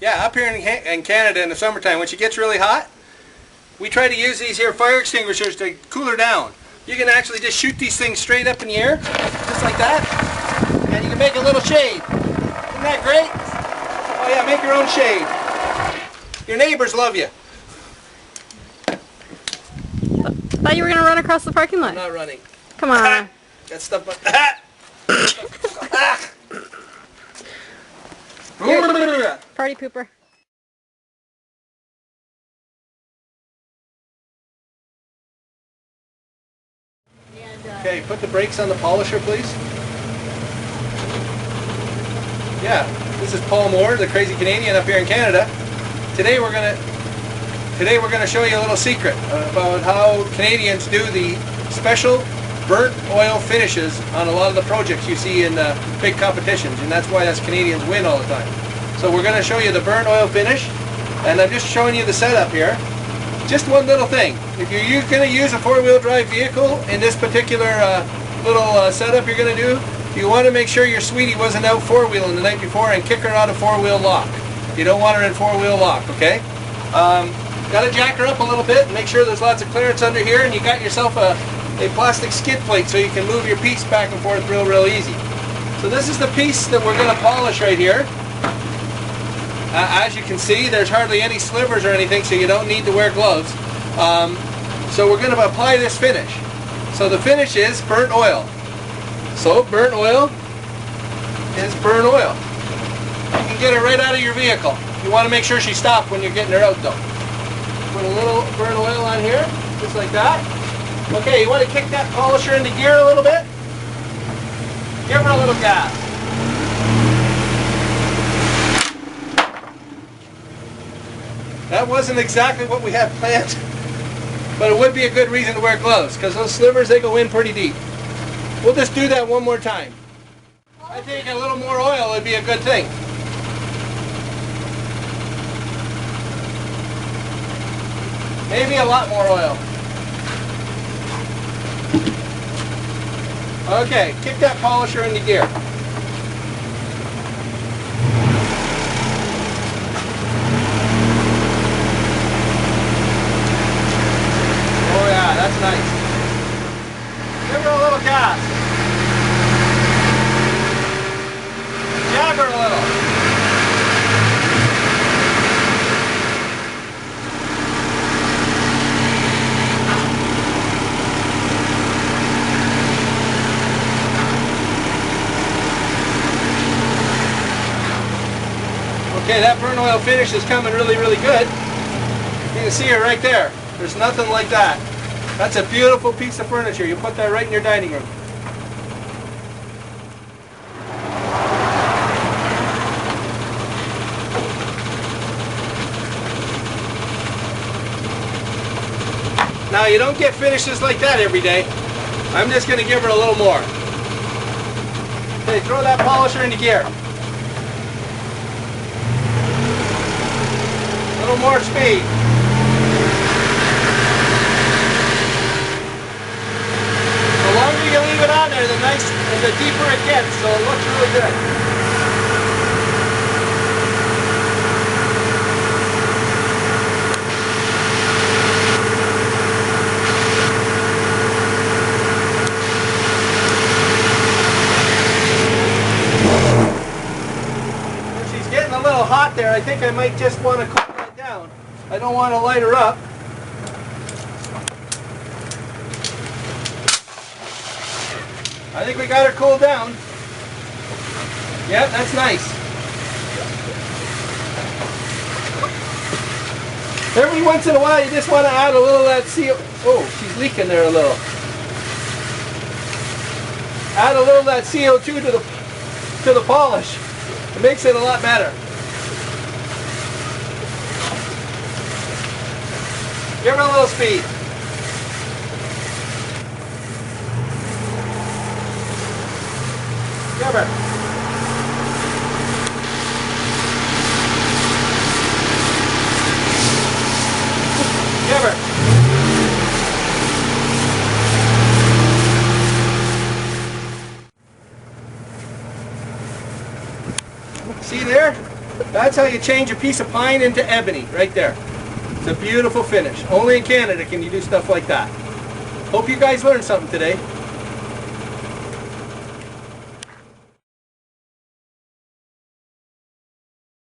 Yeah, up here in Canada in the summertime, when she gets really hot, we try to use these here fire extinguishers to cool her down. You can actually just shoot these things straight up in the air, just like that, and you can make a little shade. Isn't that great? Oh yeah, make your own shade. Your neighbors love you. I thought you were going to run across the parking lot. I'm not running. Come on. Got stuff on. Party pooper. Okay, put the brakes on the polisher, please. Yeah, this is Paul Moore, the Crazy Canadian up here in Canada. Today we're gonna show you a little secret about how Canadians do the special burnt oil finishes on a lot of the projects you see in big competitions, and that's why Canadians win all the time. So we're gonna show you the burnt oil finish, and I'm just showing you the setup here. Just one little thing. If you're going to use a four-wheel drive vehicle in this particular little setup you're going to do, you want to make sure your sweetie wasn't out four-wheeling the night before and kick her out of four-wheel lock. You don't want her in four-wheel lock, okay? Got to jack her up a little bit and make sure there's lots of clearance under here, and you got yourself a plastic skid plate so you can move your piece back and forth real easy. So this is the piece that we're going to polish right here. As you can see, there's hardly any slivers or anything, so you don't need to wear gloves. So we're going to apply this finish. So the finish is burnt oil. So burnt oil is burnt oil. You can get her right out of your vehicle. You want to make sure she stops when you're getting her out though. Put a little burnt oil on here, just like that. Okay, you want to kick that polisher into gear a little bit? Give her a little gas. That wasn't exactly what we had planned, but it would be a good reason to wear gloves, because those slivers, they go in pretty deep. We'll just do that one more time. I think a little more oil would be a good thing. Maybe a lot more oil. Okay, kick that polisher into gear. That's nice. Give her a little gas. Jab her a little. Okay, that burnt oil finish is coming really good. You can see it right there. There's nothing like that. That's a beautiful piece of furniture. You put that right in your dining room. Now you don't get finishes like that every day. I'm just going to give her a little more. Okay, throw that polisher into gear. A little more speed. The longer you leave it on there, the deeper it gets, so it looks really good. If she's getting a little hot there, I think I might just want to cool that down. I don't want to light her up. I think we got her cooled down. Yep, that's nice. Every once in a while you just want to add a little of that CO... Oh, she's leaking there a little. Add a little of that CO2 to the polish. It makes it a lot better. Give her a little speed. Give her. Give her. See there? That's how you change a piece of pine into ebony, right there. It's a beautiful finish. Only in Canada can you do stuff like that. Hope you guys learned something today.